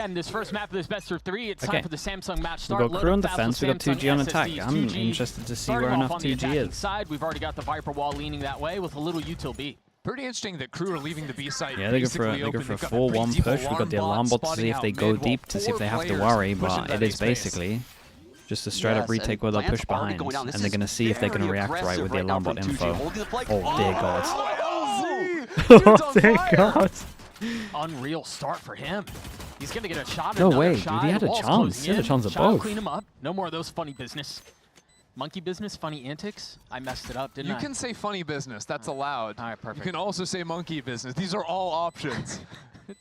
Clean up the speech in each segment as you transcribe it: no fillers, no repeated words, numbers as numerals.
And this first map of this best of 3, it's time for the Samsung match start. We've got Crew on defense, we've got 2G on attack. I'm interested to see where enough 2G is. Side, we've already got the Viper wall leaning that way with a little util B. Pretty interesting that Crew are leaving the B side. Yeah, they go for a 4-1 push. We've got the alarm bot to see if they go deep, to see if they have to worry, but it is basically just a straight up retake where they'll push behind, and they're going to see if they're going to react right with the alarm bot info. Oh dear god. Oh dear god. Unreal start for him. He's going to get a shot. No way, dude, he had a chance. He had a chance at both. Clean him up. No more of those funny business. Monkey business, funny antics. I messed it up, didn't I? You can say funny business. That's allowed. All right, perfect. You can also say monkey business. These are all options.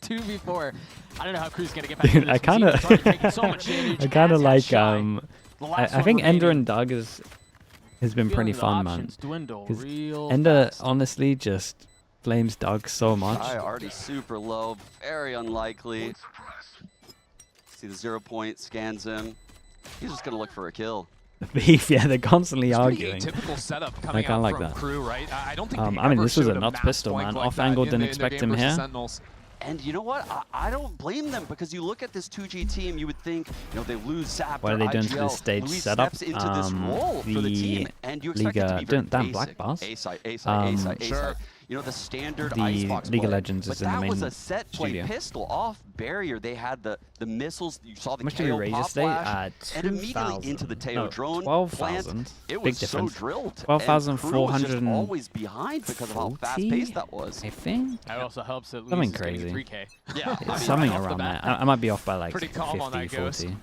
2v4. I don't know how Crew's going to get back Dude, to this. I kind of like, I think Ender and Doug has been pretty fun, man. Because Ender honestly just flames Doug so much. Already super low, very unlikely. See the 0 point, scans him. He's just going to look for a kill. The beef, yeah, they're constantly arguing. Typical setup coming I kind of like from that. Crew, right? I don't think I mean, this was a nuts pistol, man. Off angle, didn't expect him here. And you know what? I don't blame them, because you look at this 2G team, you would think, they lose Zap. What are they doing to this stage setup? The Liga, damn, Black Bars. Sure. The standard Icebox League of play. Legends is in the main That was a set play studio. pistol off barrier. They had the missiles. You saw the How much did we KO raise pop yesterday? flash, and immediately into the Teo drone. 12,000. It Big was difference. so drilled. 12,400. Always behind because of how fast paced that was. I think. That also helps at least. Something crazy. 3K. Yeah, Something around there. I might be off by like Pretty calm on 50, that ghost. 40.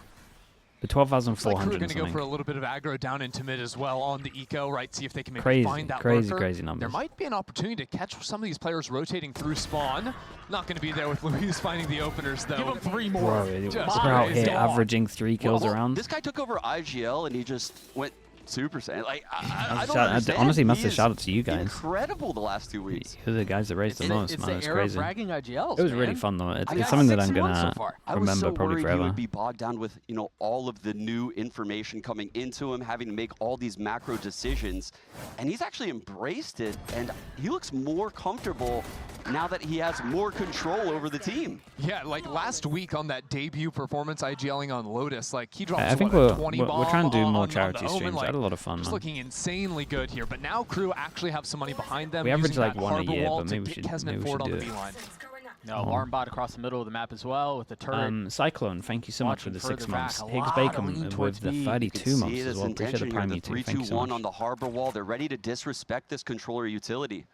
The 12,400 Crew going to go something. for a little bit of aggro down into mid as well on the eco, right? See if they can maybe Crazy, find that crazy, lurker. crazy numbers. There might be an opportunity to catch some of these players rotating through spawn. Not going to be there with Luis finding the openers, though. Give him 3 more. Bro, we're out here averaging 3 kills around. This guy took over IGL and he just went Super Saiyan. Like, I don't I understand. honestly must He have is shouted to you guys. Incredible the last 2 weeks. Who are the guys that raised the most, man? It's crazy. IGLs, It was really fun, though. It's got something that 6 I'm going months so to far. remember probably He forever. would be bogged down with, all of the new information coming into him, having to make all these macro decisions. And he's actually embraced it, and he looks more comfortable now that he has more control over the team. Yeah, like last week on that debut performance, IGLing on Lotus, like he dropped I think a 20 bomb we're trying to do more on charity the Omen, streams. like, I had a lot of fun, just man. looking insanely good here, but now Crew actually have some money behind them. We average using like that 1 a harbor year, wall but to maybe we get should Kesnet forward on do the it. B-line. No, alarm bot across the middle of the map as well with the turret. Cyclone, thank you so much for the 6 months. Higgs Lean Bacon towards with the B. 32 months as well. Appreciate the Prime the YouTube. Thank you so 3-2-1 much. on the harbor wall. They're ready to disrespect this controller utility.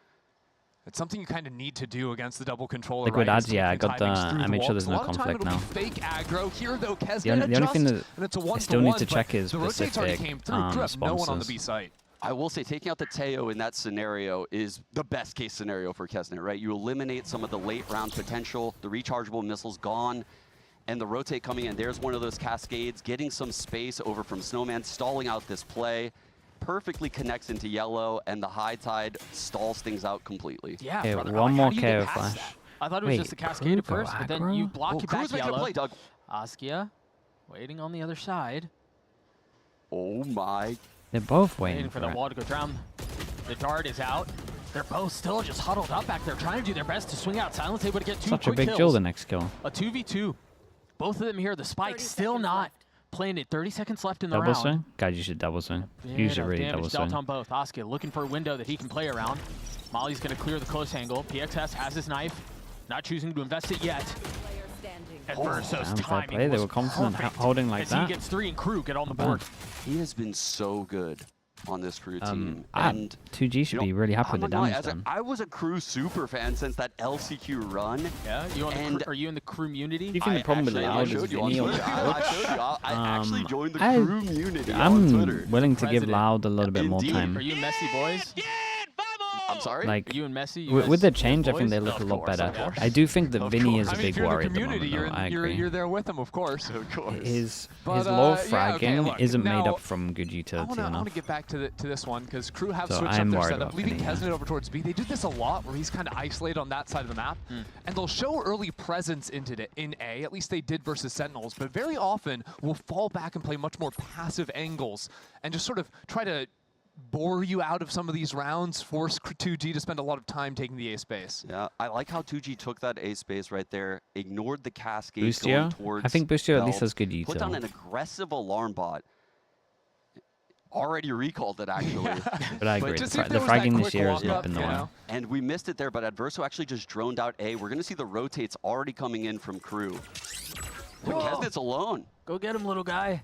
It's something you kind of need to do against the double controller. Liquid right? ads, yeah, I got the. I made sure there's no A lot of time conflict it'll now. be fake aggro. Here though, Kesnet The only thing that and it's a I still need to 1-for-1, check is the rotates already specific came through. Crew have no one on the sponsors. B site. I will say taking out the Teo in that scenario is the best case scenario for Kesnet, right? You eliminate some of the late round potential, the rechargeable missiles gone, and the rotate coming in. There's one of those cascades, getting some space over from Snowman, stalling out this play. Perfectly connects into yellow, and the high tide stalls things out completely. Yeah, Okay, brother, one like, more how do you get KO past flash. that? I thought it was Wait, just a cascade at Crew first, but then aggro? you block it back Crew's making a yellow. play, Doug. Askia waiting on the other side. Oh my. They're both Waiting waiting for for the it. wall to go down. The dart is out. They're both still just huddled up back there, trying to do their best to swing out. Silence able to get 2 Such a quick big kills. kill, the next kill. A 2v2. Both of them here. The spike still not planted. 30 seconds left in the Double round. swing? Guys, you should double swing. You should really double Damage dealt swing. on both. Askia looking for a window that he can play around. Molly's going to clear the close angle. PXS has his knife. Not choosing to invest it yet. And Verso's Damn, fair timing play. They was were confident perfect holding like as that. he gets 3 and Crew get on the Not board. bad. He has been so good on this Crew team. Ah, And 2G should be really happy with the damage then. I was a Crew super fan since that LCQ run. Yeah, you on the are you in the Crew community? You think the problem with Loud is Vinny on Twitch? I showed you. I actually joined the I- Crew community on Twitter. I'm willing to give President. Loud a little bit more Indeed. time. Are you Messi boys? I'm sorry? Like, You and Messi? You with guys the change, I think they boys? look a lot course, better. of course. I do think that Of Vinny is course. a I mean, big if you're in worry the at the community, moment, though. I agree. you're there with them, of course. Of course. His But, low yeah, fragging okay, look, isn't made now, up from good I utility want to enough. get back to this one because Crew have So switched I'm up their worried setup, about leaving Vinny, yeah. Kesnet over towards B. They do this a lot where he's kind of isolated on that side of the map, and they'll show early presence in A. At least they did versus Sentinels, but very often will fall back and play much more passive angles and just sort of try to bore you out of some of these rounds, force 2G to spend a lot of time taking the A space. Yeah, I like how 2G took that A space right there, ignored the cascade Boostio? going towards I think Boostio at least Belt, has good util. put down an aggressive alarm bot. Already recalled it, actually. But I agree. just The if there was fragging that this quick year has walk not up, been the you one. know? And we missed it there, but Adverso actually just droned out A. We're going to see the rotates already coming in from Crew. But Kesnet's alone. Go get him, little guy.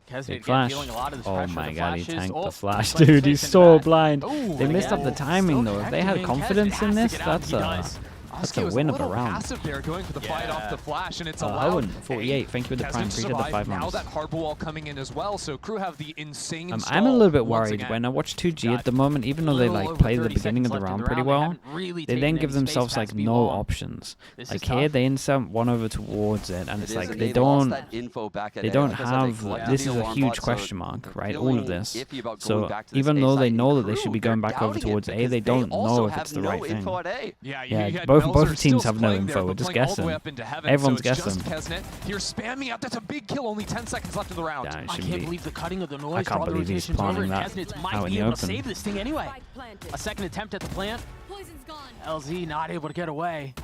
Kesnet Big again flash. feeling a lot of this Oh pressure. my The god, he flashes. tanked Oh, the flash, but dude. He's facing so back. blind. Ooh, They missed up the timing, Still though. If they had connecting. confidence Kesnet in has to this, get out. that's He a... does. That's Oski a was win a of a little round. passive there, going for the fight off the flash, and it's Oh, allowed Owen, 48. Thank you with the Kesnet prime. to Appreciate the survive. 5 Now months. that harbor wall coming in as well, so Crew have the insane stall I'm a little bit once worried again. when I watch 2G Got at the moment, even though they little like over play the 30 beginning of the seconds left in round the pretty round. They well. haven't really They taken then any give space themselves like past no B1. options. This Like is here, tough. they insert one over towards it, and It it's is, like and they lost don't. that info back at They A. don't Like I said, they have. collected This the is a alarm huge bot, so question mark, they're right? All of feeling this. iffy about So going back to this even A though side, they and know that they Crew, should be they're going back over doubting it towards A, because they don't also know if have it's the no right thing. info at A. Yeah, Yeah, you had both Melzer teams still have no playing there, info, but we're just playing all the guessing. way up into heaven, Everyone's so it's just guessing. Kesnet here spamming out. That's a big kill. Only 10 seconds left in the round. Damn, it I shouldn't can't be. believe the cutting of the noise. can't Draw the believe he's rotations over, planning and that Kesnet out might in be the able to open. save this thing anyway. Spike planted. A second attempt at the plant. Poison's gone. LZ not able to get away.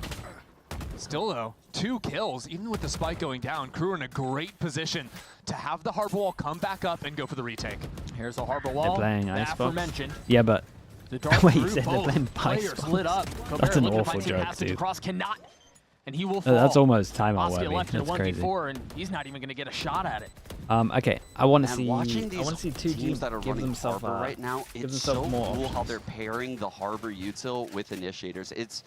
Still though, 2 kills, even with the spike going down. Crew are in a great position to have the harbor wall come back up and go for the retake. Here's the harbor wall. They're playing the Icebox. aforementioned. Yeah, but The dark Wait, you through said they're both playing players Icebox. lit up. That's Gobert an looking to awful find safe joke, passage dude. across cannot, and he will fall. that's almost timeout Oski worthy. left in a That's crazy. 1v4, and he's not even going to get a shot at it. Okay, I want to And see. watching I these want to see 2G teams that are give running themselves Harbor right now, give it's so themselves more cool how options. they're pairing the Harbor util with initiators. It's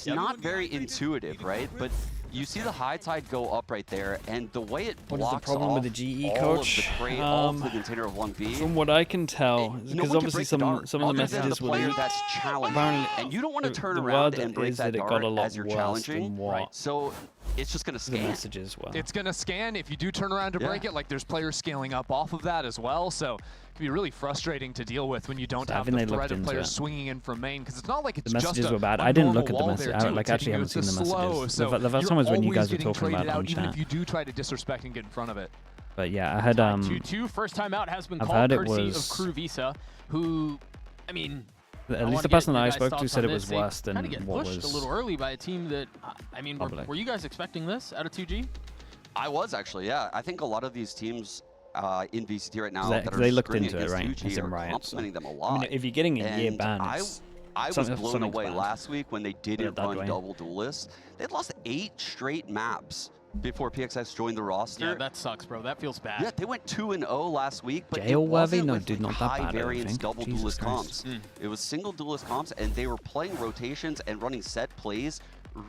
not very intuitive, right? But you see the high tide go up right there, and the way it What blocks is the problem with off the GE, all coach? of the crate, all of the container of 1B. From what I can tell, No because one can obviously break the dart some of the other than messages the were player leaked. that's challenging, Apparently, and you don't want to turn the around word and break is that that it got dart a lot as you're worse challenging. than what So it's just going to the scan. messages were. It's gonna scan. If you do turn around to break Yeah. it, like there's players scaling up off of that as well, so it can be really frustrating to deal with when you don't So I have think the they looked threat of into players it. swinging in from main, because it's not like it's The just messages a, were bad. a I didn't normal look at the wall message. there, I too. like It's actually hitting you haven't seen with the slow, messages. so The first you're one was when you always guys were getting talking about traded it on out, even chat. if you do try to disrespect and get in front of it. But yeah, I heard 2-2. First time out has been I've called heard it courtesy was- of Crew Visa, who, I mean, at least the person that I spoke to said it was They worse than kind of get what pushed was. a little early by a team that, I mean, public. were you guys expecting this out of 2G? I was actually, yeah. I think a lot of these teams in VCT right now They- that are they looked scrimming into it, against right? 2G It's in are Riot, so- complimenting them a I lot. mean, if you're getting a year And ban, I it's was something- blown something's away bad. last week when they didn't that run way. double duelists. They'd lost 8 straight maps before PXS joined the roster. Yeah, that sucks, bro. That feels bad. Yeah, they went 2-0 last week, but it Jail-worthy? wasn't No, with dude, like not that high bad, I don't variance think. double Jesus duelist Christ. comps. It was single duelist comps, and they were playing rotations and running set plays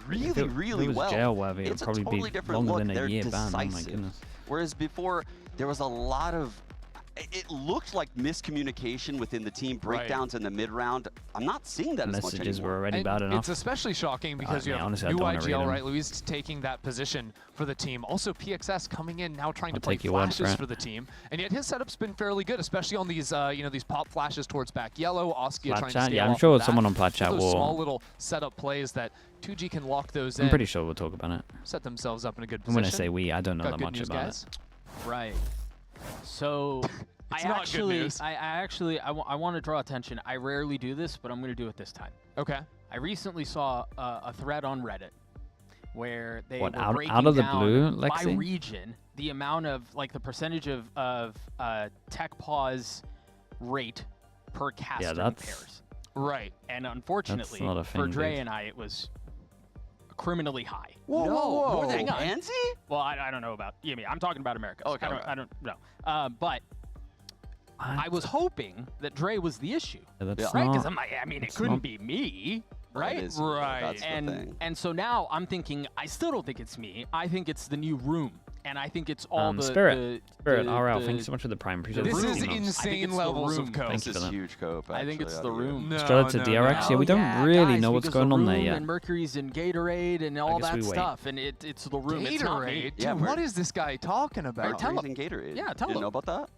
really, If it really was well. jail-worthy, it would It's a probably totally be different longer look. than a They're year ban. Oh my decisive. goodness. Whereas before, there was a lot of, it looked like miscommunication within the team, breakdowns in the mid-round. I'm not seeing that as much Messages anymore. were already And bad enough. it's especially shocking because you mean, have honestly, I new don't wanna read IGL, them. right? Luis taking that position for the team. Also, PXS coming in now trying I'll to play take your word for flashes it. for the team, and yet his setup's been fairly good, especially on these these pop flashes towards back yellow. Oskia Plat trying to chat? scale Yeah, I'm off sure of that. someone on Plat chat Those will. small little setup plays that 2G can lock those I'm in, pretty sure we'll talk about it. set themselves up in a good And position. when I say we, I don't know Got that good much news, about guys. Right. So, It's not good news. I want to draw attention. I rarely do this, but I'm going to do it this time. Okay. I recently saw a thread on Reddit where they What, were out breaking of the down blue, by Lexi? region the amount of, like, the percentage of tech pause rate per casting that's- pairs. Right. And unfortunately, not a for thing, Dre dude. and I, it was criminally high. Whoa, No, whoa, whoa. more than Hang on. Pansy? Well, I don't know about you. I mean, I'm talking about America. Okay, okay. I don't know. But I was hoping that Dre was the issue, Yeah, that's right? not- Because I'm like, I mean, it it's couldn't not- be me, right? That is- Right. That's the thing. And so now I'm thinking, I still don't think it's me. I think it's the new room, and I think it's all the Spirit, the, RL, the- thank you so much for the prime. Appreciate This the room. is 15 months. I think insane it's the levels room. of cope. Thank This you is for that. huge cope. I think actually, it's out the of you. room. No, Straight to no, DRX? no. Yeah, we don't Yeah, really guys, know what's because going the on there room yet. And Mercury's in Gatorade and all guess that we wait. stuff, and it's the room. It's not me. Gatorade? Yeah, Dude, we're- what is this guy talking about? tell Mercury's in Gatorade. Yeah, tell You him. know about that?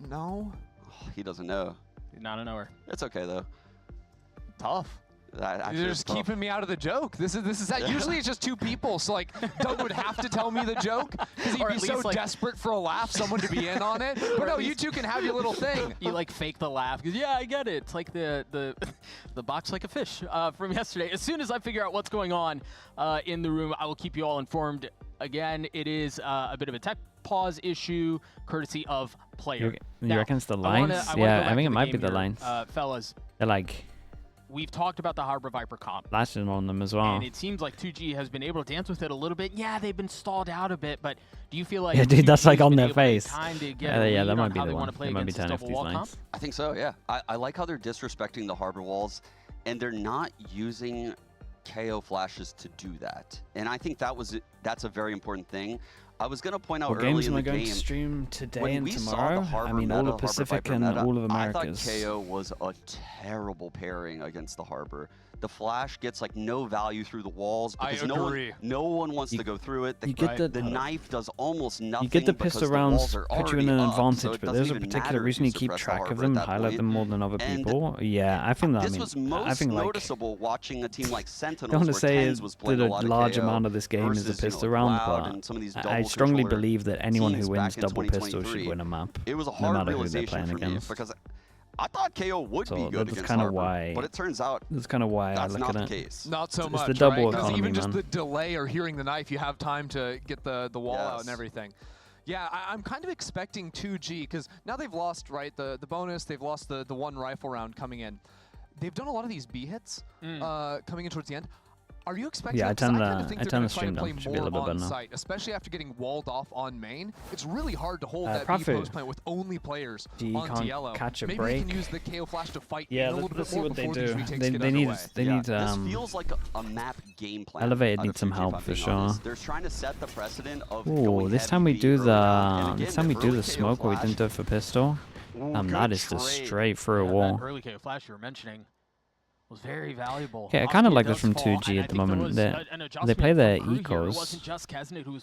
No. Oh, he doesn't know. Not a knower. It's okay though. Tough. You're just keeping me out of the joke. This is that. Usually it's just two people, so like Doug would have to tell me the joke because he'd be so like, desperate for a laugh, someone to be in on it. But no, you two can have your little thing. You like fake the laugh because yeah, I get it. It's like the box like a fish from yesterday. As soon as I figure out what's going on in the room, I will keep you all informed. Again, it is a bit of a tech pause issue, courtesy of player. You reckon it's the lines? Yeah, I think it might be the lines. Fellas. They're like... We've talked about the Harbor Viper comp. Flashing on them as well. And it seems like 2G has been able to dance with it a little bit. Yeah, they've been stalled out a bit, but do you feel like... Yeah, dude, that's like on their face. Yeah, that might be the one. They might be turning off these lines. Comp? I think so, yeah. I like how they're disrespecting the Harbor walls, and they're not using KO flashes to do that. And I think that's a very important thing. I was going to point out early in the game, going to stream today when and we tomorrow. Saw the Harbor I mean, meta, all of Pacific and meta, all of Americas. I thought KO was a terrible pairing against the Harbor. The flash gets like no value through the walls because no one wants to go through it. The knife does almost nothing. You get the pistol rounds, put you in an advantage, so but there's a particular reason you keep track of them, highlight them more than other people. Yeah, I think that. This was most noticeable watching a team like Sentinels. I want to say that a large amount of this game is a pistol round, but I strongly believe that anyone who wins double pistol should win a map, it was a no hard matter who they're realization playing for me against. because I thought KO would be good against Harbor, but it turns out that's kind of why I look at it. That's not the case. Not so much, it's the double right? economy, even man. just the delay or hearing the knife, you have time to get the wall out and everything. Yeah, I'm kind of expecting 2G because now they've lost, right, the bonus, they've lost the one rifle round coming in. They've done a lot of these B hits coming in towards the end. Are you expecting? Yeah, I turned the stream down. Should be a little bit better now. Especially after getting walled off on main. It's really hard to hold that B post plant with only players on yellow. Catch a Maybe break. they can use the KO flash to fight. Yeah, a little let's bit see more what they before do. these They need this feels like a map game plan. Elevated needs some help for sure. They're trying to set the precedent of this time we do the smoke, where we didn't do it for pistol. That is just straight through a wall. That early KO flash you were mentioning was very valuable. Okay, I kind of like this from 2G at the moment. They play their ecos.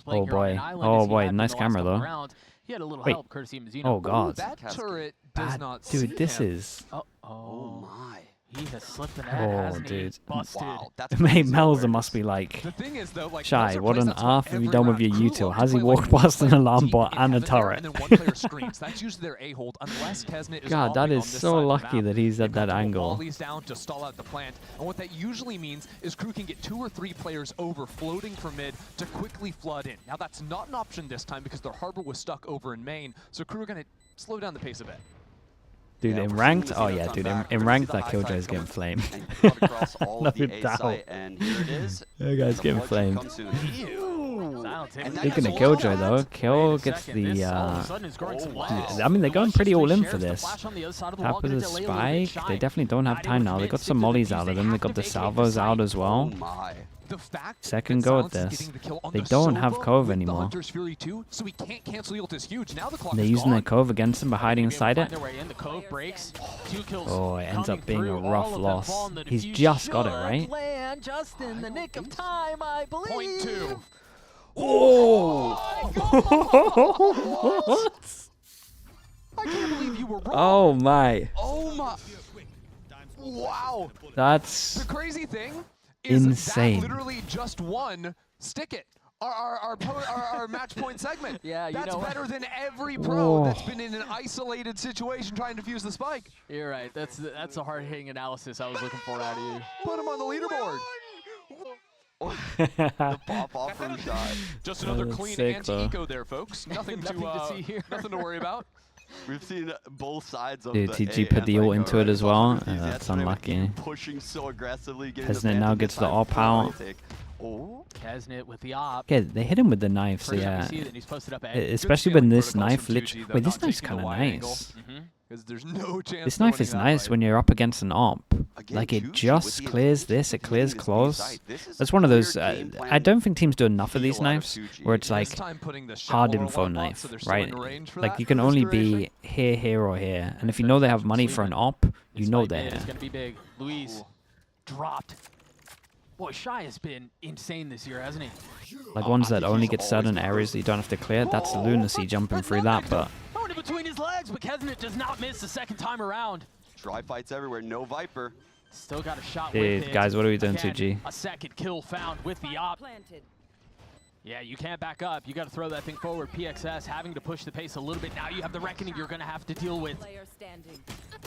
Oh boy, nice camera though. He had a little Wait. help courtesy of Mizuno. Oh god. That turret does not dude, this is... Oh my. He has slipped an ad, hasn't dude. he? Busted. Wow, that's Mate, Melzer must be like, the thing is, though, like, Shy, what on earth have you done with your util? Has he play, walked like, past an alarm bot and a turret? And then one player screens. That's usually their A-hold, unless Kesnet is God, that is on this so side lucky that he's at that angle. Volleys down to stall out the plant. And what that usually means is crew can get 2 or 3 players over floating from mid to quickly flood in. Now that's not an option this time because their harbor was stuck over in main, so crew are going to slow down the pace a bit. Dude, in ranked, oh yeah, dude, in ranked that Killjoy is getting flamed. No doubt. That guy's getting flamed. Speaking of Killjoy though, Kill gets the, I mean, they're going pretty all in for this. Tap with a spike, they definitely don't have time now. They got some mollies out of them, they got the salvos out as well. Second go at this. They don't have Cove anymore. They're using their Cove against him by hiding inside it. Oh, it ends up being a rough loss. He's just got it, right? Just in the nick of time, I believe. Point 2. Oh! What? I can't believe you were wrong. Oh my. Oh my. Wow. That's the crazy thing. Is insane. That literally just one stick it. Our match point segment. Yeah, you that's know better than every pro that's been in an isolated situation trying to defuse the spike. You're right. That's a hard-hitting analysis I was looking for out of you. Put him on the leaderboard. The pop-off from Shot. Just another clean anti-eco there, folks. Nothing to see here. Nothing to worry about. We've seen both sides of dude, TG put the ult into it as well. That's unlucky. Pushing so aggressively. Kesnet now gets the op out. Oh, Kesnet with the op. Okay, they hit him with the knife, so yeah. Especially when this knife literally... Wait, this knife's kind of nice. There's no chance this knife is nice when you're up against an op. Like, it just clears this, it clears claws. That's one of those... I don't think teams do enough of these knives, where it's like hard info knife, right? Like, you can only be here, here, or here. And if you know they have money for an op, you know they're here. It's going to be big. Luis dropped. Boy, Shy has been insane this year, hasn't he? Like ones that only get certain areas that you don't have to clear. That's lunacy jumping through that, but... Between his legs, but Kesnet does not miss the second time around. Dry fights everywhere, no Viper. Still got a shot Dude, with it. guys, what are we doing, Again, 2G? A second kill found with the op. Yeah, you can't back up. You got to throw that thing forward. PXS having to push the pace a little bit. Now you have the reckoning you're going to have to deal with.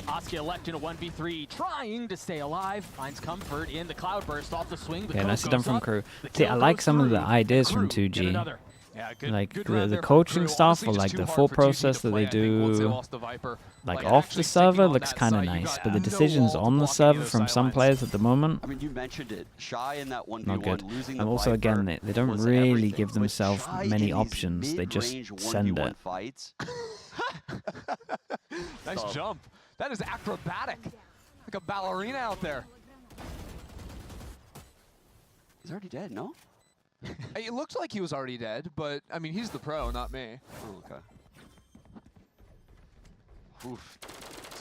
Oski elect in a 1v3, trying to stay alive. Finds comfort in the cloudburst off the swing. Yeah, nicely done from Crew. See, I like some of the ideas from 2G. Yeah, Like good the coaching stuff, or like the full process that they do, like off the server looks kind of nice, but the decisions on the server from some players at the moment, I mean, you mentioned it. Shy in that 1v1, not good. losing And the also, Viper again, they don't was really everything. give With themselves Shy many in these options. They just mid-range send 1v1 it. Fights. Nice jump. That is acrobatic. Like a ballerina out there. He's already dead, no? It looks like he was already dead, but I mean, he's the pro, not me. Oh, okay. Oof.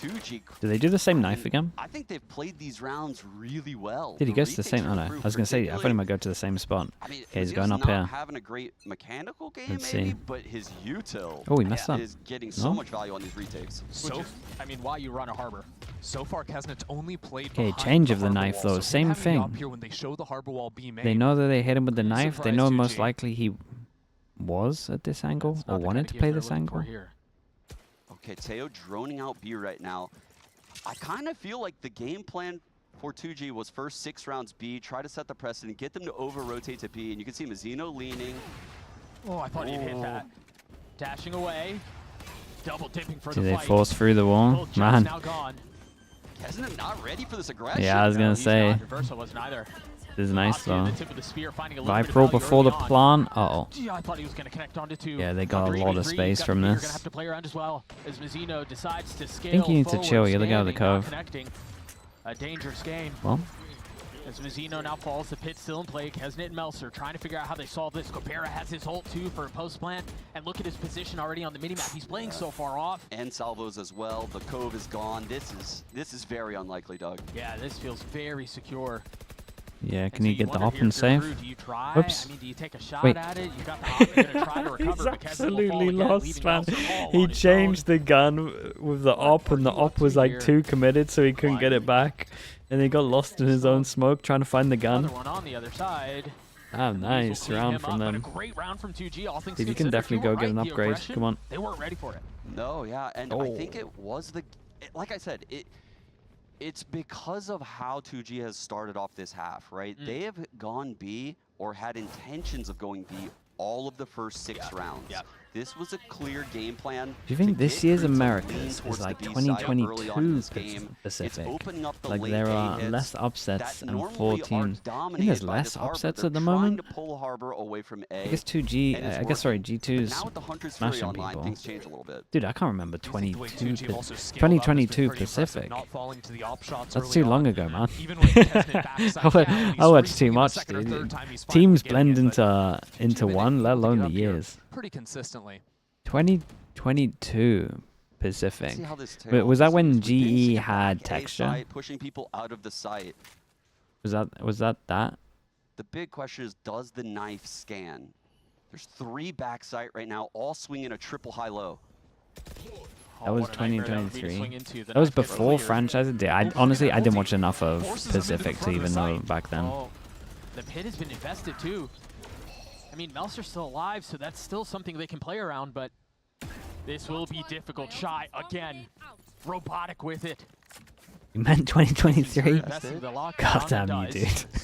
2G. Do they do the same knife again? I think they've played these rounds really well. Did he go to the retakes same? Oh from no, Crew I was gonna say I thought he might go to the same spot. I mean, Okay, he's Vegeta's going up not here. having a great mechanical game, Let's maybe, see. but his util Oh, he messed up. is getting so No? much value on these retakes. So, I mean, why you run a harbor? so far, Kesnet's only played Okay, behind change the of the harbor knife wall, though, so same him having the op thing. here when they show the harbor wall being made. They know that they hit him with the Really knife. They surprised know 2G. most likely he was at this angle That's or not the wanted kind to of play gift this they're looking angle. for here. Okay, Teo droning out B right now. I kind of feel like the game plan for 2G was first 6 rounds B, try to set the precedent, get them to over-rotate to B, and you can see Mazzino leaning. Oh, I thought he'd hit that. Dashing away. Double dipping for Do the they fight. force through the wall? Both jumps Man. now gone. Kesnet not ready for this aggression. Yeah, I was gonna He's say. not. Reversal wasn't either. This is nice Oski at though. the tip of the spear, finding a little bit of Viper value before the early on. plant. Uh-oh. Gee, I thought he was going to connect onto 2. Yeah, they got a lot of 3v3, space got from the- You're this. going to have to play around as well as Mazzino decides to scale think you need to forward, chill. You're looking at the standing, not cove. Connecting. A dangerous game. Well, As Mazzino now falls, the pit still in play. Kesnet and Melser trying to figure out how they solve this. Copera has his ult too for a post plant. And look at his position already on the minimap. He's playing so far off. And salvos as well. The cove is gone. This is very unlikely, Doug. Yeah, this feels very secure. yeah, And can so you get the wonder op here, and Drew, save? Do you try? Whoops. I mean, do you take a shot Wait. at it? You got the op. You're gonna try to recover. He's but Kesnet will fall absolutely again, lost, leaving man. Melser all He on his changed the gun with the op, and the op was like here. too committed, so he couldn't get it back. And he got lost in his own smoke trying to find the own. gun. Another one on the other side. Ah, These will nice clean round him from up, but them. a great round from 2G. All things Dude, you can considered. definitely You go were get an right, the upgrade. aggression, Come on. They weren't ready for it. No, yeah, and I think it was like I said, it's because of how 2G has started off this half, right? They have gone B or had intentions of going B all of the first 6 rounds. Yep. This was a clear game plan. Do you think to this get year's Crew to lean Americas towards is the like B side early on in 2022 this game. Pacific? It's opening up the Like late there A are hits less upsets that and normally 14. are I think dominated there's by less this harbor. upsets They're at the trying moment. to pull harbor away from A. I guess 2G, and it's I guess sorry, working. But G2's now with the Hunter's Fury smashing online, people. things change a little bit. Dude, I can't remember I think the way 2G have also scaled up has been 2022 pretty impressive, Pacific. not falling to the op shots That's early too on. long ago, man. Even when Kesnet backs I out wa- down, I watch he's too retweeting the much, second or dude. third time he's finally Teams getting blend it, but into they've been one, let able to alone get the up here years. pretty consistently. 2022 Pacific. See how this Wait, was that tails. when We've been GE seeing a had back A texture? site, pushing people out of the site. Was that? The big question is, does the knife scan? There's 3 back site right now, all swinging a triple high-low. That was what a nightmare that would be to 2023. swing into. The That was knife gets before cleared. franchises. Honestly, I didn't watch enough of Forces them into the Pacific to front of the even know site. back then. Oh, the pit has been invested too. I mean, Melser's still alive, so that's still something they can play around, but this will be difficult. Shy again. Robotic with it. You meant 2023? Investing the lockdown, God it damn you, does.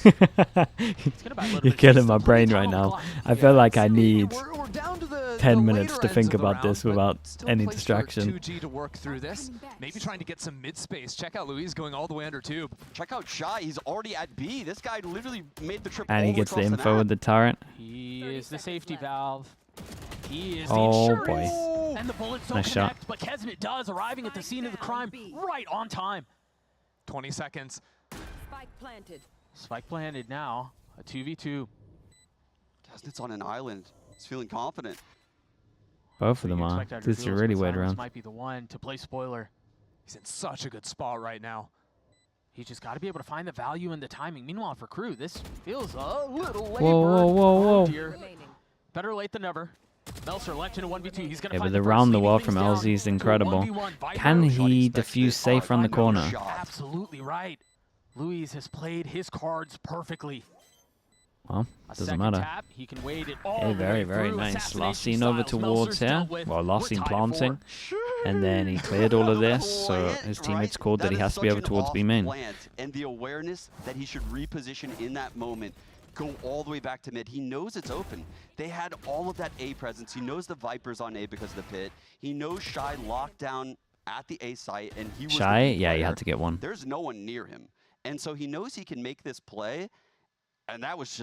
dude. It's gonna buy a little You're bit of killing space my to play brain the right time now. clock. I feel like I need We're down to the 10 the minutes later to ends think of the about this round, but without still any place for distraction. 2G to work through this. Maybe trying to get some mid space. Check out Luis going all the way under tube. Check out Shy, he's already at B. This guy literally made the trip And all he way gets the across info map. with the turret. He is the safety valve. He is Oh, the insurance. boy. And the bullets don't Nice shot. connect, but Kesnet does, arriving at the scene of the crime right on time. 20 seconds. Spike planted. Spike planted now. A 2v2. Kesnet's on an island. He's feeling confident. Both of them You are. expect out of This is a duels, really but weird Silence round. might be the one to play spoiler. He's in such a good spot right now. He's just got to be able to find the value in the timing. Meanwhile, for Crew, this feels a little labored. Whoa, whoa, whoa. Here. Remaining. Better late than never. Melser left in a 1v2. He's going to Yeah, find but the the first, round the leading wall things from down LZ is to a incredible. 1v1. Viper. Can Shot he expects defuse this. safe around the No corner? shot. Absolutely right. Luis has played his cards perfectly. Well, A doesn't second matter. tap, he can wait it all Okay, the very, way very through. nice. Assassination Last scene over styles, towards Melzer's here. dealt with. Well, last We're scene tied at planting. 4. And then he cleared all of this, so his teammates called that he has to be over towards B main. And the awareness that he should reposition in that moment, go all the way back to mid. He knows it's open. They had all of that A presence. He knows the Viper's on A because of the pit. He knows Shy locked down at the A site, and he was Shy? Yeah, he had to get one. There's no one near him. And so he knows he can make this play, and that was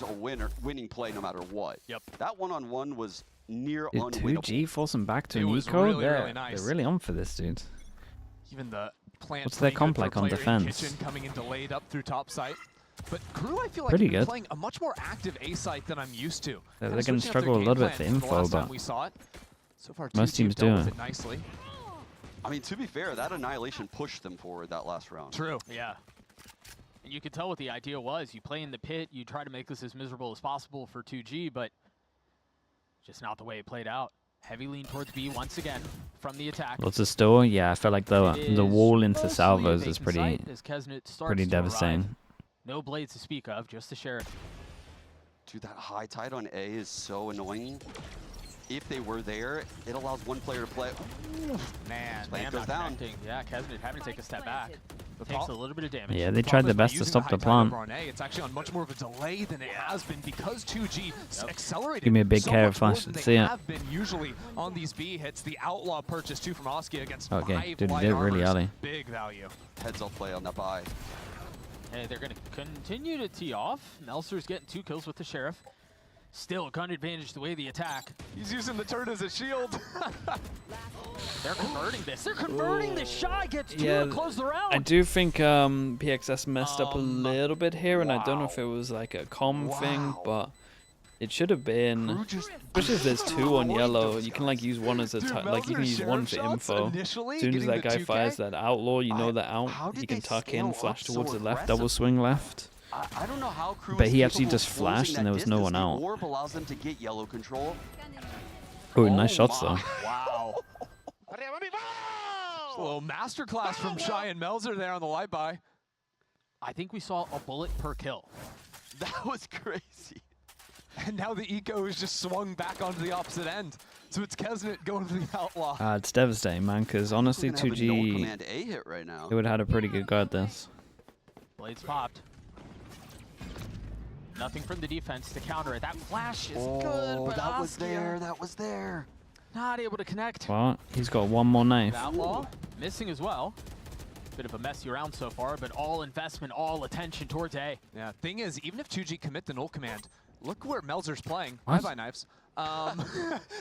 a winning play no matter what. Yep. That one-on-one was near Did unwinnable. 2G force him back to It was Nico? really, they're, really nice. they're really on for this, dude. Even the plant. What's their pretty comp good for like on player in defense? Kitchen coming in delayed up through top site. But Crew, I feel like, Pretty have been good. playing a much more active A site than I'm used to. They're Kinda gonna switching up their struggle a game little bit plan for from the info, last time but we saw it. So far, most 2G teams dealt with do. it nicely. I mean, to be fair, that Annihilation pushed them forward that last round. True. Yeah. And you could tell what the idea was. You play in the pit, you try to make this as miserable as possible for 2G, but just not the way it played out. Heavy lean towards B once again from the attack. Lots of store. Yeah, I felt like the wall into Salvos is pretty devastating. No blades to speak of, just the Sheriff. Dude, that high tide on A is so annoying. If they were there, it allows one player to play. Man, Plant man, goes not down. connecting. Yeah, Kesnet having to take a step back. The Takes a pro- little bit of damage. Yeah, they tried their best to stop the plant. It's actually on much more of a delay than it has been because 2G accelerated. Give me a big so care much if I more should than see they it. have been usually on these B hits. The Outlaw purchase too from Oski against Okay, 5 dude, light did it really armors. early. Big value. Heads up play on that buy. Hey, they're going to continue to tee off. Melzer's getting 2 kills with the Sheriff. Still gun advantage the way the attack. He's using the turret as a shield. They're converting this. They're converting this. Shy gets 2 Yeah, to close the round. I do think PXS messed up a little bit here, and I don't know if wow. it was like a comm thing, Wow. but it should have been. Crew just Especially if there's 2 on yellow, you can like use one as a Dude, like you can Melzer's use one for Sheriff shots info. initially As soon as getting that the guy 2K? fires that outlaw, you know that how out. did He can they tuck scale in, flash up so towards the left, double aggressively? swing left. I don't know how Crew But is he actually capable just of closing flashed and that there was no distance. one The out. orb allows them to get yellow control. Oh, nice shots though. Wow. Just a little masterclass from Shy and Melzer there on the light buy. I think we saw a bullet per kill. That was crazy. And now the eco is just swung back onto the opposite end. So it's Kesnet going to the Outlaw. It's devastating, man, because honestly, We're gonna have a no 2G, command A hit right now. they would have had a pretty good go at this. Blades popped. Nothing from the defense to counter it. That flash is good, but that was Askia there. That was there. not able to connect. Well, he's got one more knife. Outlaw missing as well. Bit of a messy round so far, but all investment, all attention towards A. Yeah, thing is, even if 2G commit the null command, look where Melzer's playing. What? Bye-bye knives.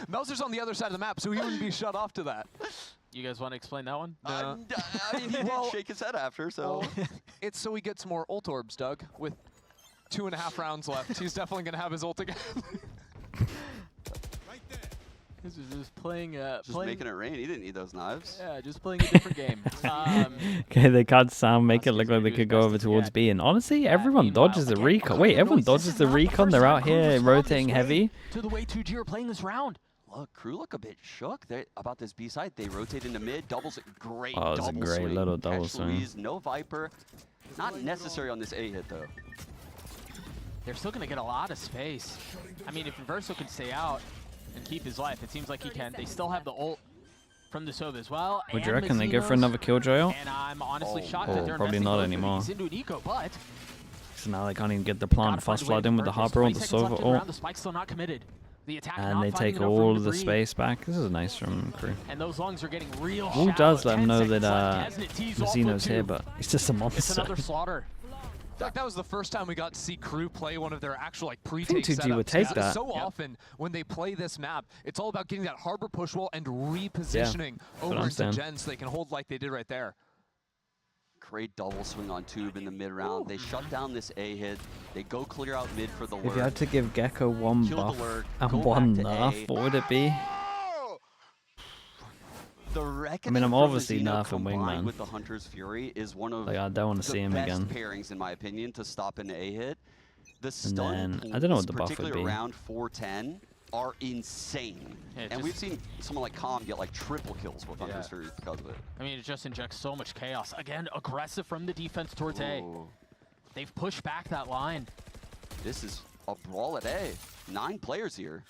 Melzer's on the other side of the map, so he wouldn't be shut off to that. You guys want to explain that one? No. I mean, he Well- did shake his head after, so. It's so he gets more ult orbs, Doug, with 2.5 rounds left. He's definitely going to have his ult again. This is just playing, Just making it rain. He didn't need those knives. yeah, just playing a different game. Okay, they cut sound, make it Askia's look gonna like they do his could go best over to towards get B. And honestly, that. everyone Meanwhile, dodges the again, recon. oh, Wait, everyone this dodges is the not the recon. first They're time out Crew here responded rotating this way heavy. to the way 2G are playing this round. Look, Crew look a bit shook about this B side. They rotate into mid, doubles, great Oh, it's a double great swing. little double Catch swing. Louise, no Viper. Not necessary on this A hit, though. They're still going to get a lot of space. I mean, if Inverso can stay out and keep his life, it seems like he can. They still have the ult from the Sova as well. Would you and reckon they go for Mazzinos. another killjoy? And I'm honestly shocked Oh, that they're probably investing not both anymore. of these into an eco, but So now they can't even get the plant gotta find fast a way flood to in with the convert this. Harbor on 20 the seconds left Sova in the round, ult. The spike's still not committed. The attack And not they finding take enough room all to of the breathe. space back. This is nice from Crew. And those lungs are getting real Who shallow. does let 10 him know seconds that left. Kesnet tees off Mazzino's with here, two. but he's just a It's monster. another slaughter. In fact, that was the first time we got to see Crew play one of their actual like think pre-take 2G would setups. take 'Cause that. So often when they play this map, it's all about getting that harbor push wall and repositioning over I'm into saying. Gen so they can hold like they did right there. Great double swing on Tube in the mid round. They shut down this A hit. They go clear out mid for the If you lurk. had to give Gecko one Kill the buff lurk, and go one back to nerf, A. what would it be? The Reckoning I'm from obviously Mazzino nerfing combined Wingman. with the Hunter's Fury is one of Like, I don't want to the see him best again. pairings, in my opinion, to stop an A hit. The then, stun I don't know what pools, the buff would particularly be. around 410, are insane. Yeah, and we've seen someone like Calm get like triple kills with Understory because of it. I mean, it just injects so much chaos. Again, aggressive from the defense towards A. They've pushed back that line. This is a brawl at A. 9 players here.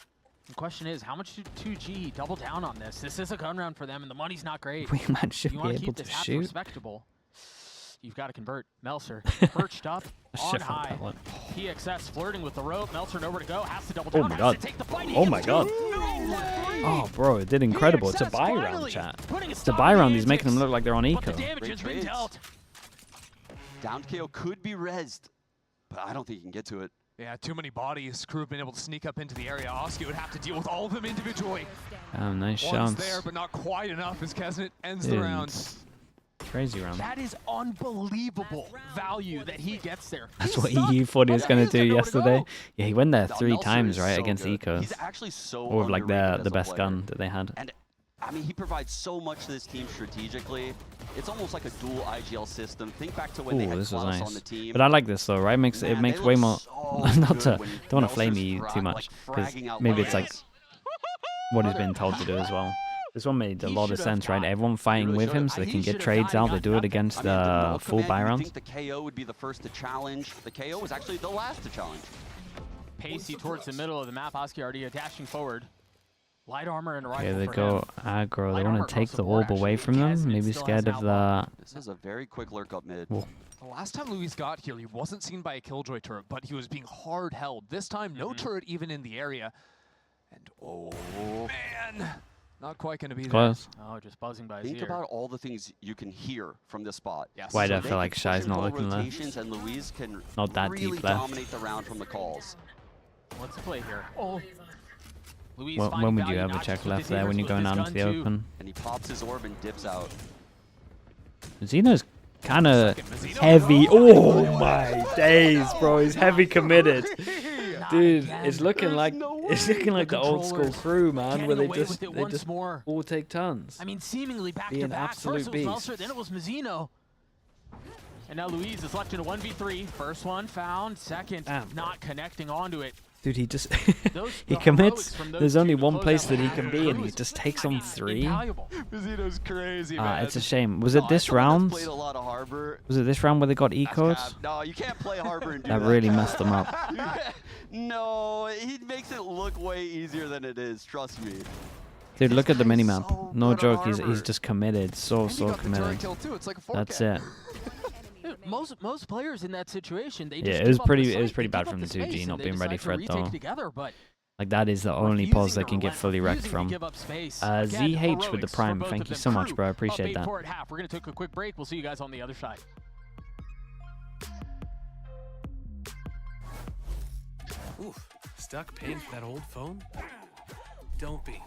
The question is, how much should 2G double down on this? This is a gun round for them, and the money's not great. Wingman should you be want able keep to this half shoot. respectable. You've got to convert. Meltzer perched up on high. PXS flirting with the rope. Meltzer nowhere to go. Has to double down. Oh my god. Oh my god. Oh, bro, it did incredible. It's a buy round, chat. It's a buy round. He's making them look like they're on eco. Down KO could be rezzed, but I don't think he can get to it. Yeah, too many bodies. Crew have been able to sneak up into the area. Oski would have to deal with all of them individually. Nice One's shots. there, but not quite enough as Kesnet ends the round. Crazy round. That is unbelievable value that he gets there. That's what he thought he was going to do yesterday. Yeah, he went there 3 times, right, against Ecos. He's actually so or with like the best player. gun that they had. And I mean, he provides so much to this team strategically. It's almost like a dual IGL system. Think back to when they had this was Klaus nice. on the team. But I like this though, right? It makes way more. Not to don't want to flame you too much, because maybe it's like what he's been told to do as well. This one made a lot of sense, right? Everyone fighting with him so they can get trades out. They do it against the full buy rounds. I think the KO would be the first to challenge. The KO was actually the last to challenge. Pacey towards the middle of the map. Oski already dashing forward. Light armor and a rifle. Yeah, they go aggro. They want to take the orb away from them. Maybe scared of the. This is a very quick lurk up mid. The last time Luis got here, he wasn't seen by a Killjoy turret, but he was being hard held. This time, no turret even in the area. And oh man, not quite going to be there. Close. Oh, just buzzing by his Think ear. about all the things you can hear from this spot. Yes. Why do I they feel like can Shy's push not into looking left? rotations, and Luis can Not that really deep left. dominate the round from the calls. What's the play here? Oh. Luis When would you ever check left there when you're going out into the open? And he pops his orb and dips out. Xeno's kind of heavy. Oh my days, bro! He's heavy committed. Dude, it's looking like the old school crew, man, where they just all take turns. I mean, seemingly back Be to an back. absolute First it was beast. Meltzer, then it was Mazzino. And now Luis is left in a 1v3. First one found, second not connecting onto it. Dude, he just he commits. There's only one place that he can be, and he just takes on 3. Mazzino's crazy, man. It's a shame. Was it this round? Played a lot of Harbor. Was it this round where they got ecos? No, you can't play Harbor and do That really messed them up. No, he makes it look way easier than it is. Trust me. Dude, look at the guy's minimap. so No good on joke. He's Harbor. just committed. So committed. Kill too. It's like a That's it. Dude, most players in that situation, they Yeah, just it was give up the pretty- it was site, pretty they bad give up from the space, 2G and not they being ready decide for to it, though. retake together, but Like, that is the only refusing pause they to can get relent, fully wrecked refusing to from. give up space. ZH Again, with the heroics Prime. for both Thank of you them. so much, Crew bro. I up appreciate that. 8-4 at half. We're going to take a quick break. We'll see you guys on the other side. Oof, stuck paying for that old phone? Don't be.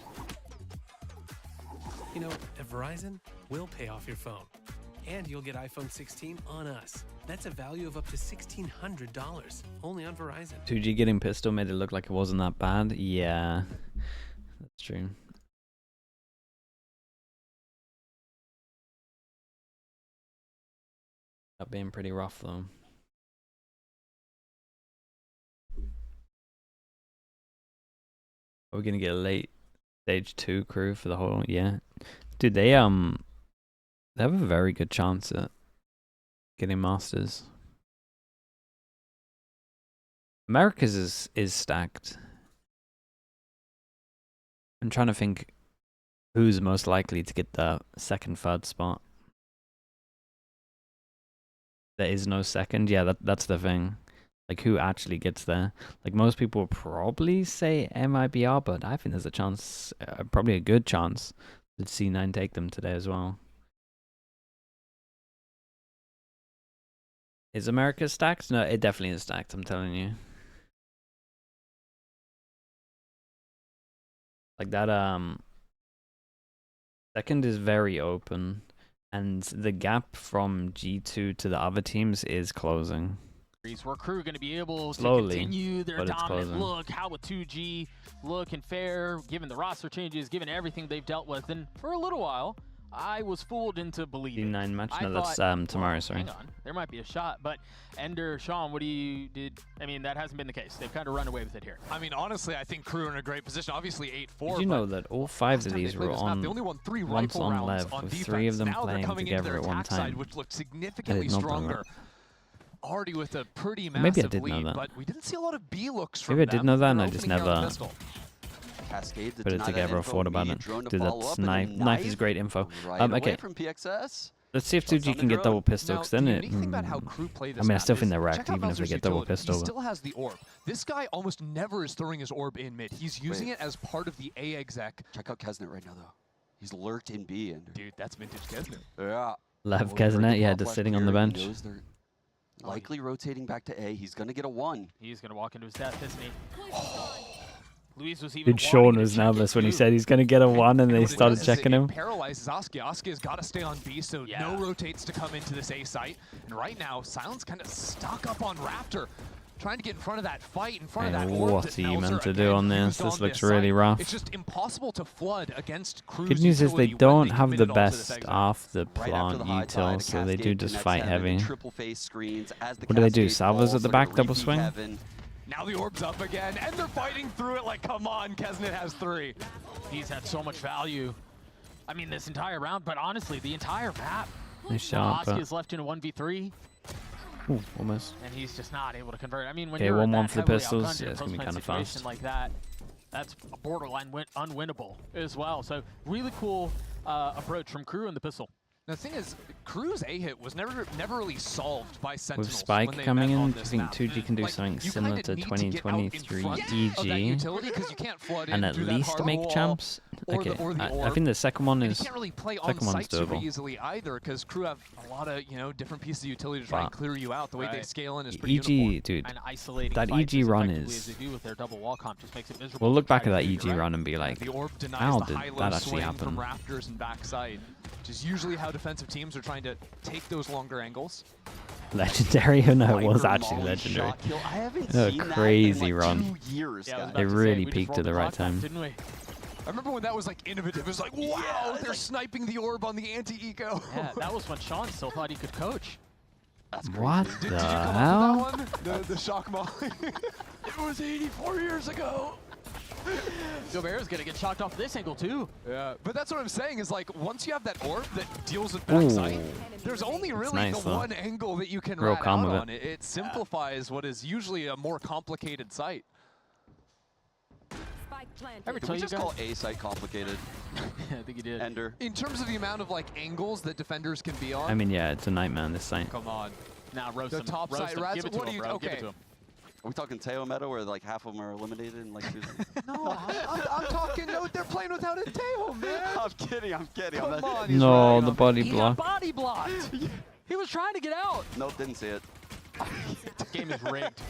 You know, at Verizon, we'll pay off your phone. And you'll get iPhone 16 on us. That's a value of up to $1,600, only on Verizon. 2G getting pistol made it look like it wasn't that bad. Yeah, that's true. That being pretty rough though. Are we gonna get a late stage 2 crew for the whole? Yeah, dude, they have a very good chance at getting Masters. America's is stacked. I'm trying to think who's most likely to get the second, third spot. There is no second. Yeah, that's the thing. Like, who actually gets there? Like, most people will probably say MIBR, but I think there's a chance, probably a good chance, that C9 take them today as well. Is America stacked? No, it definitely is stacked, I'm telling you. Like that, second is very open, and the gap from G2 to the other teams is closing. Where Crew going to be able Slowly, to continue their but it's dominant closing. look. How would 2G look and fare, given the roster changes, given everything they've dealt with, and for a little while, I was fooled into believing. 9 match? I No, that's thought, tomorrow, well, sorry. Hang on. There might be a shot. But Ender, Sean, what do you did? I mean, that hasn't been the case. They've kind of run away with it here. I mean, honestly, I think Crew are in a great position. Obviously, 8-4. Did you know that all 5 of these were on they only won 3 once rifle on rounds Lev, on with defense. 3 of them Now they're playing coming into together their at one attack side, time? which looked significantly not know stronger. Already with a pretty massive Maybe I did know lead, that. but we didn't see a lot of B looks from Maybe I did them. know that, They're and I just opening here on the never pistol. Cascade to put it deny that together or info. thought about Me, it. drone to Dude, follow that's up, and knife. then Knife is great info. right Okay. away from PXS. Let's see if Shots 2G on can the get drone. double pistol, Now, because then the it... unique thing about how Crew play this I mean, I map still is think they're check wrecked, out even if they Mauser's get double utility. pistol. He but- still has the orb. This guy almost never is throwing his orb in mid. He's using it as part of the A exec. Check out Kesnet right now, though. He's lurked in B. And Dude, that's vintage Kesnet. yeah. Lev Oh, Kesnet, yeah, top just left sitting on the here. He bench. knows they're likely rotating back to A. He's going to get a 1. He's going to walk into his death, isn't he? Luis was even Dude, Sean was nervous when he said he's going to get a 1 and they started checking him. It paralyzes Askia. Askia's got to stay on B, so no rotates to come into this A site. And right now, Silence kind of stuck up on Raptor, trying to get in front of that fight, in front of that orb. What are you meant to do on this? This looks really rough. It's just impossible to flood against Crew's Good news is they utility when don't they have the committed all to this best exit. off the Right after plant the high util, tide, so they do Cascade just connects fight Heaven, heavy. triple face screens as the What do they do, Cascade salvos falls, at the they're gonna back, double repeat swing? Heaven. Now the orb's up again, and they're fighting through it like, come on, Kesnet has 3. He's had so much value. I mean, this entire round, but honestly, the entire map. Nice shot, but... Askia's left in a 1v3, Ooh, almost. and he's just not able to convert. I mean, when Okay, you're 1-1 that for the heavily pistols. outgunned in Yeah, a it's gonna be post-plant kinda situation fast. like that, that's a borderline unwinnable as well. So really cool approach from Crew in the pistol. The thing is, Crew's A-hit was never really solved by Sentinels. With Spike when they coming met on in, do you this think map. 2G can do something you similar kinda to need to get out in 2023 front of that EG utility, 'cause you can't flood in and at through that least hard make wall champs? or Okay, the I orb. think the second one And is... you can't really play on second one's site super doable. easily either, because Crew have a lot of different pieces of utility to try and But clear you out. The way they Right. scale in is pretty uniform. EG, dude, And isolating that fights EG as run effectively is... as they do with their double wall comp just makes it miserable. We'll look to try back at to that figure EG out. run and be like, The orb denies how the did high-low that actually swing happen? from Raptors and backside, which is usually how defensive teams are trying to take those longer angles. legendary? Oh no, it was Viper actually Molly legendary. shot kill. I haven't A seen crazy that in like run. 2 years, Yeah, I was guys. about They to say, really we just peaked rolled at the right clock back, time. didn't we? I remember when that was like innovative. It was like, wow, they're sniping the orb on the anti-eco. Yeah, that was when Sean still thought he could coach. That's crazy. What Did the you come hell? up with that one? The shock molly. It was 84 years ago. Gilbert's gonna get shocked off this angle too. Yeah, but that's what I'm saying is like once you have that orb that deals with backside, Ooh. there's only really nice, the though. one angle that you can Real rat calm out with on. it. It simplifies what is usually a more complicated site. Ever Did tell we you just guys? call A site complicated? Yeah, I think he did. Ender. In terms of the amount of like angles that defenders can be on, I mean, yeah, it's a nightmare on this site. come on. Nah, roast The him. top roast side him. rats, Give it to what him, do you- bro. Give it okay. to him. Are we talking Teo meta where like half of them are eliminated in like 2 seconds? No, I'm talking. No, they're playing without a tail, man. I'm kidding. I'm kidding. Come I'm on, he's No, relying the on body He block. got body blocked. He was trying to get out. Nope, didn't see it. This game is rigged.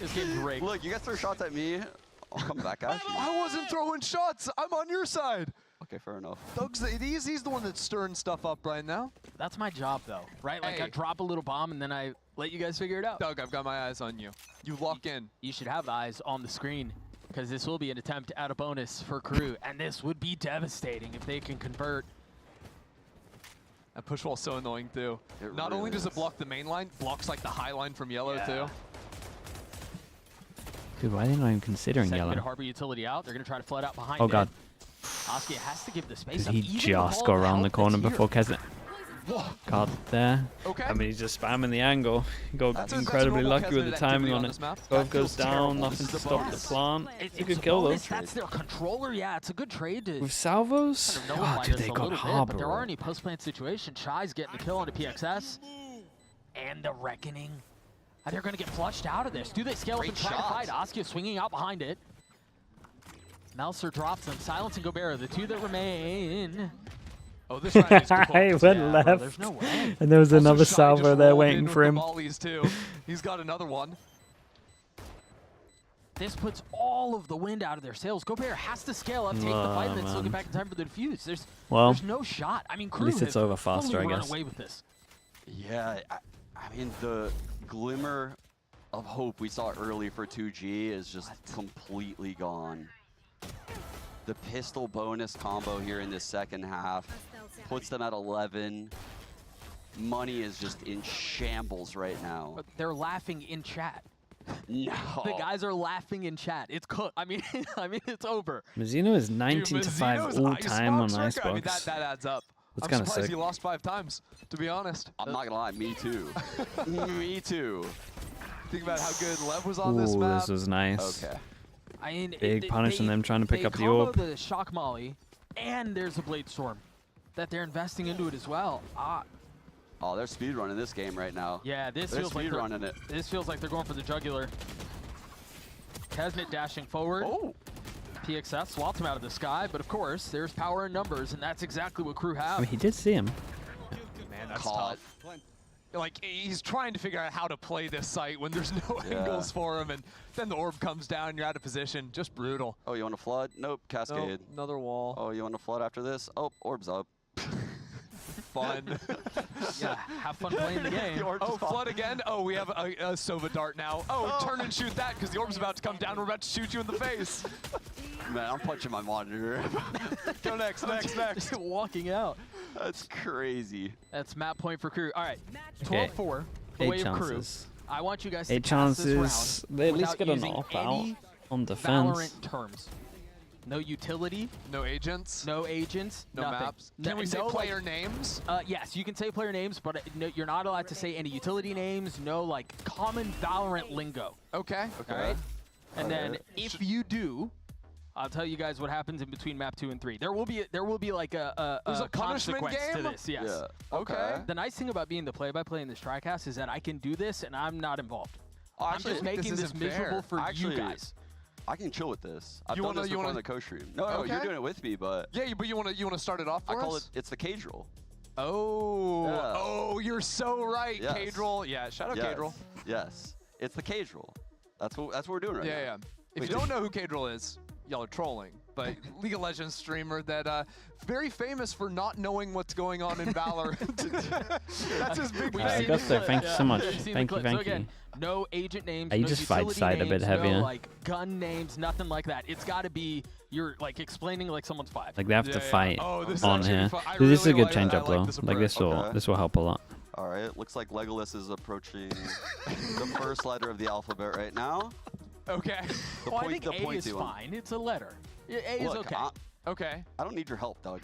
This game's rigged. Look, you guys throw shots at me. I'll come back at you. I wasn't throwing shots. I'm on your side. Okay, fair enough. Doug's he's the one that's stirring stuff up right now. That's my job, though, right? Like, Hey. I drop a little bomb, and then I let you guys figure it out. Doug, I've got my eyes on you. You lock in. You should have eyes on the screen, because this will be an attempt at a bonus for Crew, and this would be devastating if they can convert. That push wall's so annoying, too. It Not really only does it is. block the main line, blocks like the high line from yellow, Yeah. too. Dude, why are they not even considering Second bit of yellow? Harbor utility out. They're going to try to flood out behind Oh mid. god. Askia has to give the space Did up. he even with just all go the around the help corner that's here. before Kesnet Whoa. got there? Okay. I mean, he's just spamming the angle. He got That's a incredibly normal lucky with the Kesnet timing activity on on it. this map. Both That goes feels down, terrible. nothing This to is the stop the bonus. plant. It's a a good kill though. bonus. That's their controller. Yeah, it's a good trade to With salvos? kind of Oh, nullify dude, this they a got little bit, Harbor. but there are any post-plant situations. Chai's getting the kill onto PXS. And the Reckoning. They're going to get flushed out of this. Do they scale up and Great try to shot. fight? Askia swinging out behind it. Melser drops them. Silence and Gobert, the two that remain. Oh, this round is He close. went Yeah, bro, left. there's no way. And there was Also, another Shai salvo just there rolled waiting in for with the him. mollies, too. He's got another one. This puts all of the wind out of their sails. Gobert has to scale up, take the Oh, fight, and then still man. get back in time for the defuse. Well, There's no shot. I mean, Crew least it's have over faster, fully I run guess. away with this. Yeah, I mean, the glimmer of hope we saw early for 2G is just completely gone. The pistol bonus combo here in this second half puts them at 11. Money is just in shambles right now. But they're laughing in chat. No. The guys are laughing in chat. It's cooked. I mean, it's over. Mizuno is 19-5 all time on Icebox. I mean, that adds up. That's I'm kind of surprised sick. he lost 5 times, to be honest. I'm not gonna lie, me too. Me too. Think about how good Lev was on this map. This was nice. Okay. I mean, Big punish on them trying to pick up the combo orb. the shock molly, and there's a blade storm that they're investing into it as well. Oh, they're speedrunning this game right now. Yeah, this They're feels like speedrunning it. This feels like they're going for the jugular. Kesnet dashing forward. Oh. PXS swats him out of the sky, but of course, there's power in numbers, and that's exactly what Crew have. I mean, he did see him. Man, that's Caught. tough. Like, he's trying to figure out how to play this site when there's no angles for him, and then the orb comes down, you're out of position. Just brutal. Oh, you want to flood? Nope, cascade. Nope, another wall. Oh, you want to flood after this? Oh, orb's up. Fun. Yeah, have fun playing the game. Oh, flood again? Oh, we have a Sova dart now. Oh, turn and shoot that, because the orb's about to come down. We're about to shoot you in the face. Man, I'm punching my monitor. Go next. Walking out. That's crazy. That's map point for Crew. All right, Okay. 12-4, the 8 way of Crew. chances. I want you guys to 8 pass this chances. round They at least without get an using off out any on defense. Valorant terms. No utility, No agents. no agents, No nothing. maps. Can we say no, player like, names? yes, you can say player names, but no, you're not allowed to say any utility names, no like common Valorant lingo. Okay. All right? And then Alright. if you do, I'll tell you guys what happens in between map 2 and 3. There will be like a There's a punishment consequence to game? this. Yes. Yeah. Okay. The nice thing about being the play-by-play in this TriCast is that I can do this and I'm not involved. Oh, I'm actually, just making this isn't miserable fair. for Actually, you guys. I can chill with this. I've You done wanna- this you before on wanna- the co-stream. No, Okay. you're doing it with me, but Yeah, but you wanna start it off for I call it, us? it's the cage roll. Oh. Yeah. Oh, you're so right. Yes. Cage roll. Yeah, shout out Yes. Cage roll. Yes. It's the cage roll. That's what we're doing right now. Yeah. If Wait, you don't know who Cage roll is, y'all are trolling. But League of Legends streamer that very famous for not knowing what's going on in Valorant. That's his big We've I seen thing. got there. Thank you so much. We've seen the Thank you, clip. thank So again, you. no agent names, You no just fight utility side a bit names, heavier. no like gun names, nothing like that. It's got to be you're like explaining like someone's 5. Like they have to Yeah, yeah. fight Oh, this is on actually here. fun. I Dude, this is a really good like- change I up like though. this Like this will Okay. this will help a lot. All right. Looks like Legolas is approaching the first letter of the alphabet right now. Okay. The Well, I point, think the A pointy is one. fine. It's a letter. Yeah, A is Look, okay. Okay. I don't need your help, Doug.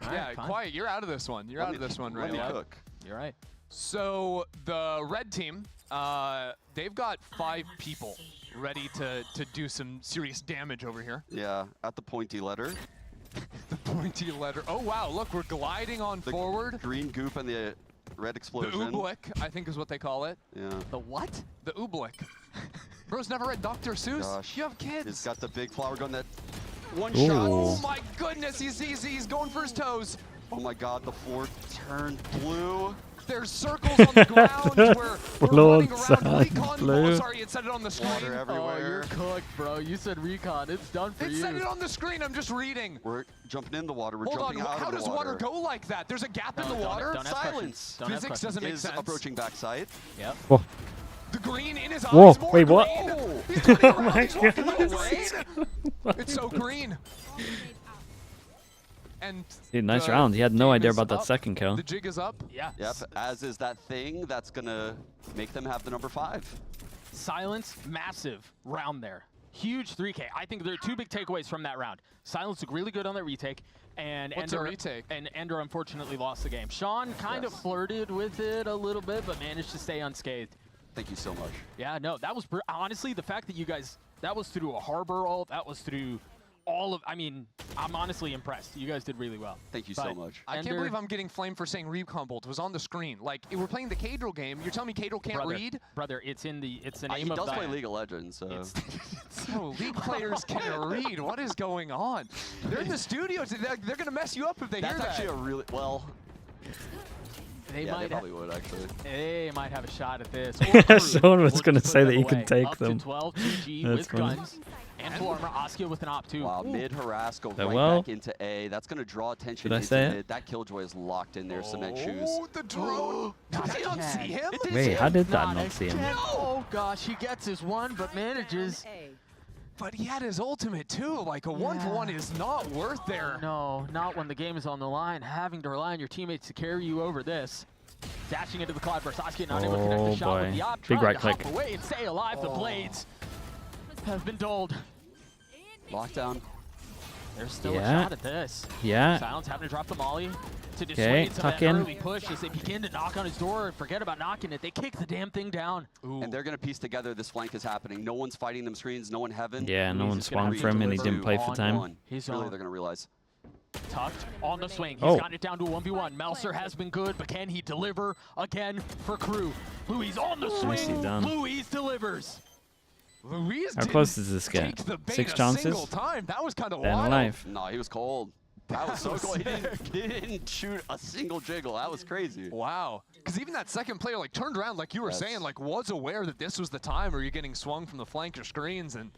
All Yeah, right, fine. quiet. You're out of this one. You're out of this one right Let me now. cook. You're right. So the red team, they've got 5 people ready to do some serious damage over here. Yeah, at the pointy letter. The pointy letter. Oh wow! Look, we're gliding on The forward. green goop and the red The explosion. oobleck, I think, is what they call it. Yeah. The what? The oobleck. Bro's never read Dr. Seuss. Gosh. You have kids. He's got the big flower gun that one Ooh. shot. Oh my goodness! He's going for his toes. Oh my god, the floor turned blue. There's circles on the ground. We're Floor running around. turned Recon. blue. Oh, sorry, it said it on the screen. Water Oh, everywhere. you're cooked, bro. You said recon. It's done for It you. said it on the screen. I'm just reading. We're jumping in the water. We're Hold on. jumping out How of the does water go like that? There's a gap in the water. Don't ask Silence. questions. Don't ask Physics questions. doesn't make Is sense. approaching backside. Yep. Whoa. The green in his eyes. Whoa, More wait, what? green. Oh. He's turning around, my he's walking goodness. away. It's so green. And Dude, nice the round. He had no game idea is about that up. second kill. The jig is up. Yeah. Yep, as is that thing that's gonna make them have the number 5. Silence, massive round there. Huge 3K. I think there are 2 big takeaways from that round. Silence looked really good on that retake, and What's a retake? And Ender unfortunately lost the game. Sean kind of flirted with it a little bit, but managed to stay unscathed. Thank you so much. Yeah, no, that was honestly the fact that you guys, that was through a harbor ult, that was through all of, I mean, I'm honestly impressed. You guys did really well. Thank you so But much. I can't Ender- believe I'm getting flamed for saying recon bolt. It was on the screen. Like, we're playing the Cadril game. You're telling me Cadril can't read? Brother, it's in the, it's the He name of does the... play League of Legends, so. Oh, League players can read. What is going on? They're in the studio. They're going to mess you up if they hear That's that. actually a really, well, They yeah, they might probably would actually. They might have a shot at this. Someone was gonna say that you could take Up them. to 12, 2G That's with funny. guns. And full armor. Askia with an op too. Wow, Ooh. mid harass, go That right well? back into A. That's going to draw attention Did I into say it? mid. That Killjoy is locked in there, cement shoes. Oh, the drone. Did they not see him? Wait, how did that not see him? Oh gosh, he gets his one, but manages But he had his ultimate too. Like a 1-for-1 is not worth there. No, not when the game is on the line. Having to rely on your teammates to carry you over this. Dashing into the cloud burst. Sasuke not able to connect the shot with the op. Big right trying to click. hop away and stay alive. The blades have been dulled. Lockdown. There's still a shot at this. Yeah. Silence having to drop the molly to Okay, dissuade some of tuck that in. early push as they begin to knock on his door and forget about knocking it. They kick the damn thing down. Ooh. And they're going to piece together this flank is happening. No one's fighting them screens, no one heaven. Yeah, no one just gonna swung have for to him and he deliver didn't play for on time. one. He's Really, on. they're going to realize. Tucked on the swing. He's Oh. gotten it down to a 1v1. Melser has been good, but can he deliver again for Crew? Louis on the swing. Nicely done. Louis delivers. Luis How close does this get? take the bait 6 a chances? single time. That was kind of Then wild. alive. No, he was cold. That was so cool. He didn't shoot a single jiggle. That was crazy. Wow. Because even that second player like turned around, like you were saying, like was aware that this was the time where you're getting swung from the flank or screens and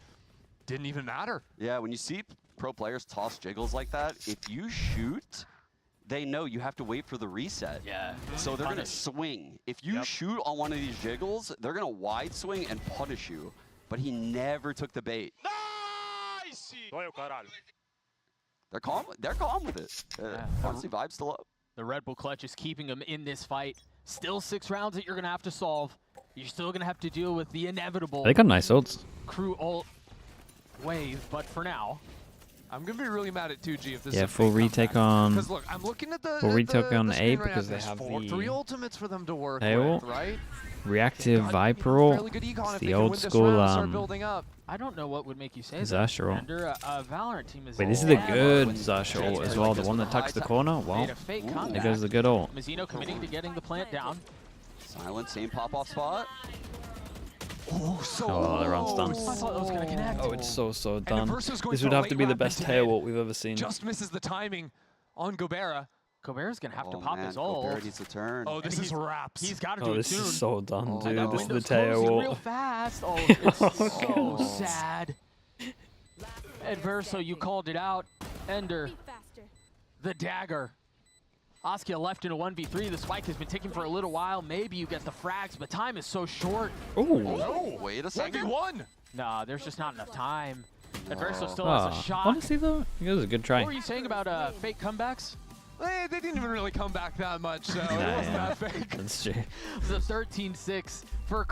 didn't even matter. Yeah, when you see pro players toss jiggles like that, if you shoot, they know you have to wait for the reset. Yeah. So they're going to swing. If you shoot on one of these jiggles, they're going to wide swing and punish you. But he never took the bait. Nice! They're calm with it. Honestly, vibe's still up. The Red Bull clutch is keeping him in this fight. Still 6 rounds that you're going to have to solve. You're still going to have to deal with the inevitable They got nice ults. Crew ult wave, but for now, I'm gonna be really mad at 2G if this. Yeah, is a full big retake comeback. on. 'Cause look, I'm looking at the. Full at retake the on the A screen right because now. they There's have 3 the ultimates for them to work AO. with, right? Reactive Got Viper fairly ult. good econ if The they can old win this school, round and start building up. I don't know what would make you say Zasher ult. Ender, Valorant team is. Wait, this is the all good in. Zasher ult as Yeah, well. like The this one with that the tucks the high corner. Made Wow. a fake Ooh. comeback. There goes the good ult. Mizzino committing to getting the plant down. Silent, same pop-off spot. Oh, so Oh, the round's done. I thought that was gonna connect. Oh, it's so And done. Versus going This for would a have to late be the wrap best into tail mid. ult we've ever seen. Just misses the timing on Gobera. Gobert's gonna have to Oh, pop man, his ult. Gobert needs to turn. Oh, this And is wraps. He's got to do Oh, it this soon. is so done, Oh, dude. no. This is the Window's tail closing real ult. fast. Oh, it's Oh, so sad. Adverso, you called it out. Ender, the dagger. Askia left in a 1v3. The spike has been ticking for a little while. Maybe you get the frags, but time is so short. Ooh. No. Wait a second. 1v1. Nah, there's just not enough time. Adverso still has a Ah, shot. honestly though, it was a good try. What were you saying about fake comebacks? They didn't even really come back that much, so it Nah, wasn't yeah. that fake. That's true. It was a 13-6 for